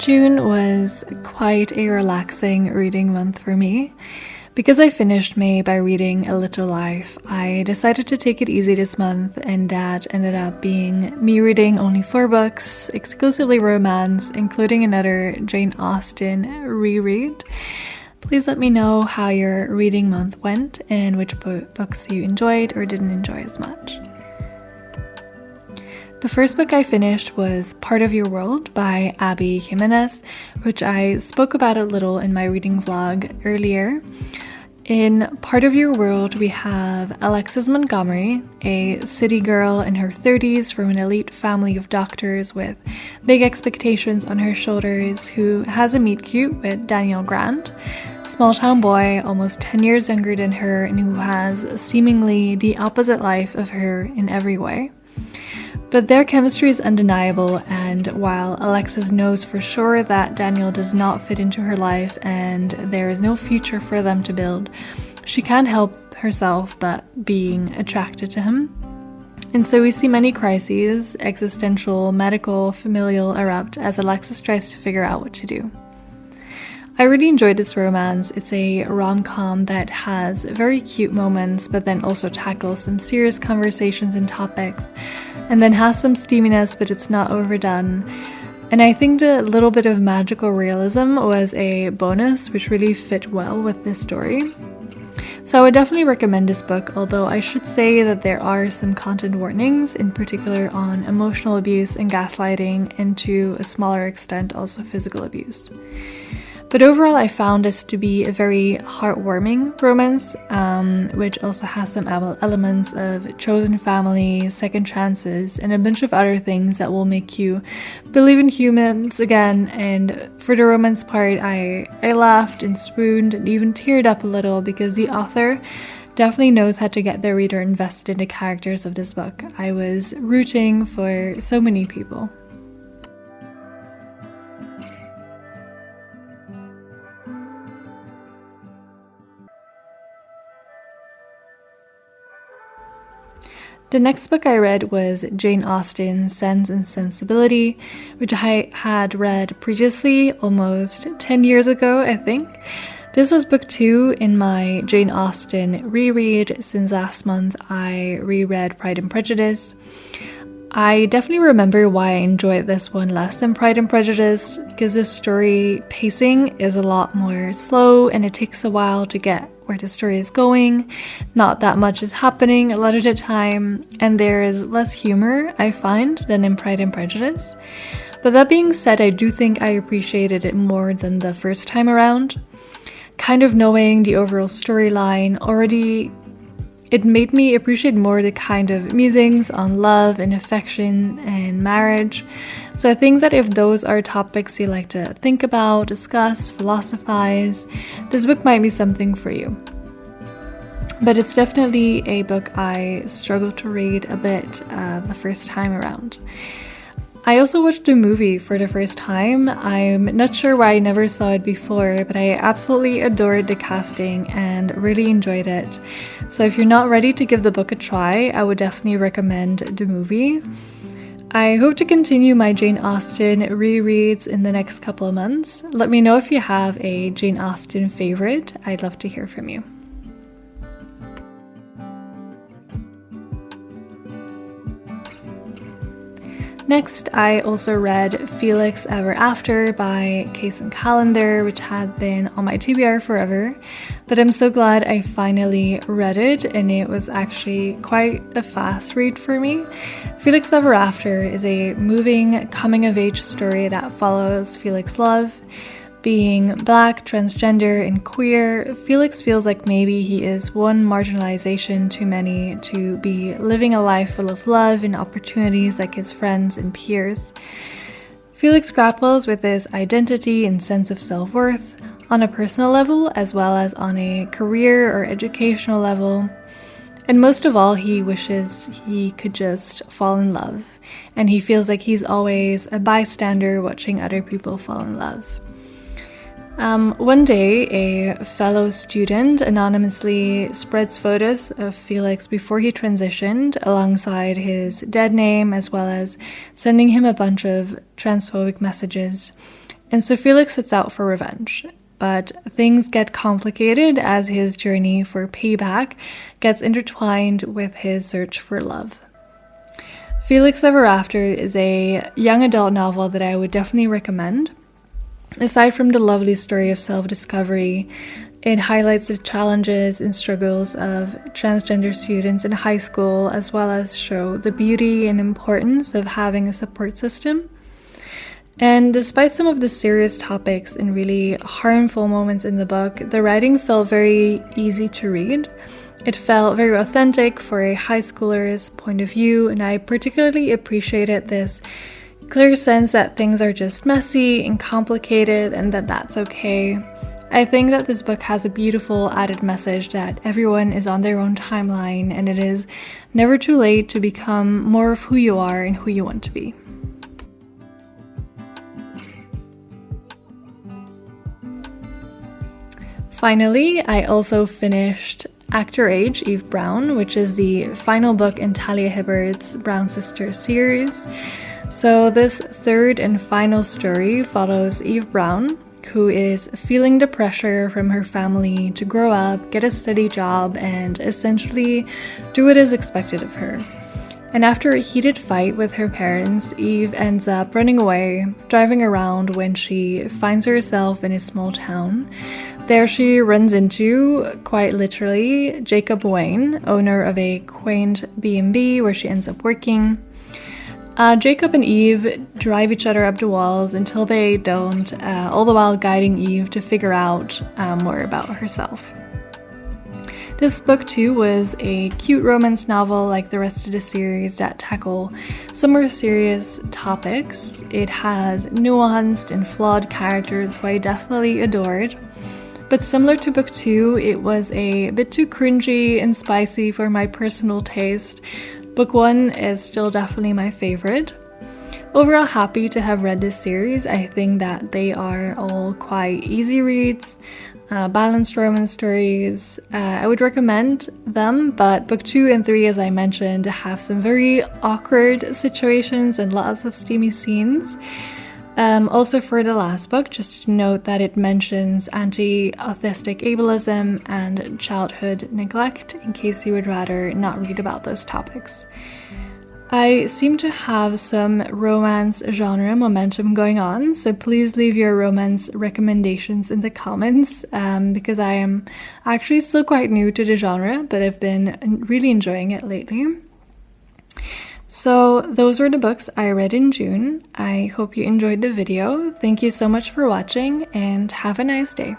June was quite a relaxing reading month for me. Because I finished May by reading A Little Life, I decided to take it easy this month, and that ended up being me reading only 4 books, exclusively romance, including another Jane Austen reread. Please let me know how your reading month went and which books you enjoyed or didn't enjoy as much. The first book I finished was Part of Your World by Abby Jimenez, which I spoke about a little in my reading vlog earlier. In Part of Your World, we have Alexis Montgomery, a city girl in her 30s from an elite family of doctors with big expectations on her shoulders, who has a meet-cute with Daniel Grant, small-town boy almost 10 years younger than her and who has seemingly the opposite life of her in every way. But their chemistry is undeniable, and while Alexis knows for sure that Daniel does not fit into her life and there is no future for them to build, she can't help herself but being attracted to him. And so we see many crises, existential, medical, familial, erupt as Alexis tries to figure out what to do. I really enjoyed this romance. It's a rom-com that has very cute moments, but then also tackles some serious conversations and topics, and then has some steaminess, but it's not overdone. And I think the little bit of magical realism was a bonus, which really fit well with this story. So I would definitely recommend this book, although I should say that there are some content warnings, in particular on emotional abuse and gaslighting, and to a smaller extent also physical abuse. But overall, I found this to be a very heartwarming romance, which also has some elements of chosen family, second chances, and a bunch of other things that will make you believe in humans again. And for the romance part, I laughed and swooned and even teared up a little because the author definitely knows how to get their reader invested in the characters of this book. I was rooting for so many people. The next book I read was Jane Austen's Sense and Sensibility, which I had read previously almost 10 years ago, I think. This was book 2 in my Jane Austen reread. Since last month I reread Pride and Prejudice. I definitely remember why I enjoyed this one less than Pride and Prejudice, because the story pacing is a lot more slow and it takes a while to get where the story is going. Not that much is happening a lot of the time, and there is less humor, I find, than in Pride and Prejudice. But that being said, I do think I appreciated it more than the first time around. Kind of knowing the overall storyline already, it made me appreciate more the kind of musings on love and affection and marriage. So I think that if those are topics you like to think about, discuss, philosophize, this book might be something for you. But it's definitely a book I struggled to read a bit the first time around. I also watched the movie for the first time. I'm not sure why I never saw it before, but I absolutely adored the casting and really enjoyed it. So if you're not ready to give the book a try, I would definitely recommend the movie. I hope to continue my Jane Austen rereads in the next couple of months. Let me know if you have a Jane Austen favorite. I'd love to hear from you. Next, I also read Felix Ever After by Case and Callender, which had been on my TBR forever, but I'm so glad I finally read it, and it was actually quite a fast read for me. Felix Ever After is a moving coming-of-age story that follows Felix's love. Being Black, transgender, and queer, Felix feels like maybe he is one marginalization too many to be living a life full of love and opportunities like his friends and peers. Felix grapples with his identity and sense of self-worth on a personal level as well as on a career or educational level. And most of all, he wishes he could just fall in love, and he feels like he's always a bystander watching other people fall in love. One day, a fellow student anonymously spreads photos of Felix before he transitioned alongside his dead name, as well as sending him a bunch of transphobic messages. And so Felix sets out for revenge. But things get complicated as his journey for payback gets intertwined with his search for love. Felix Ever After is a young adult novel that I would definitely recommend. Aside from the lovely story of self-discovery, it highlights the challenges and struggles of transgender students in high school, as well as show the beauty and importance of having a support system. And despite some of the serious topics and really harmful moments in the book, the writing felt very easy to read. It felt very authentic for a high schooler's point of view, and I particularly appreciated this clear sense that things are just messy and complicated and that that's okay. I think that this book has a beautiful added message that everyone is on their own timeline and it is never too late to become more of who you are and who you want to be. Finally, I also finished Actor Age, Eve Brown, which is the final book in Talia Hibbert's Brown Sisters series. So this third and final story follows Eve Brown, who is feeling the pressure from her family to grow up, get a steady job, and essentially do what is expected of her. And after a heated fight with her parents, Eve ends up running away, driving around when she finds herself in a small town. There she runs into, quite literally, Jacob Wayne, owner of a quaint B&B where she ends up working. Jacob and Eve drive each other up the walls until they don't, all the while guiding Eve to figure out more about herself. This book too was a cute romance novel like the rest of the series that tackle some more serious topics. It has nuanced and flawed characters who I definitely adored. But similar to book 2, it was a bit too cringy and spicy for my personal taste. Book 1 is still definitely my favorite. Overall happy to have read this series. I think that they are all quite easy reads, balanced romance stories. I would recommend them, but book 2 and 3, as I mentioned, have some very awkward situations and lots of steamy scenes. Also for the last book, just to note that it mentions anti-autistic ableism and childhood neglect, in case you would rather not read about those topics. I seem to have some romance genre momentum going on, so please leave your romance recommendations in the comments, because I am actually still quite new to the genre, but I've been really enjoying it lately. So those were the books I read in June. I hope you enjoyed the video. Thank you so much for watching and have a nice day.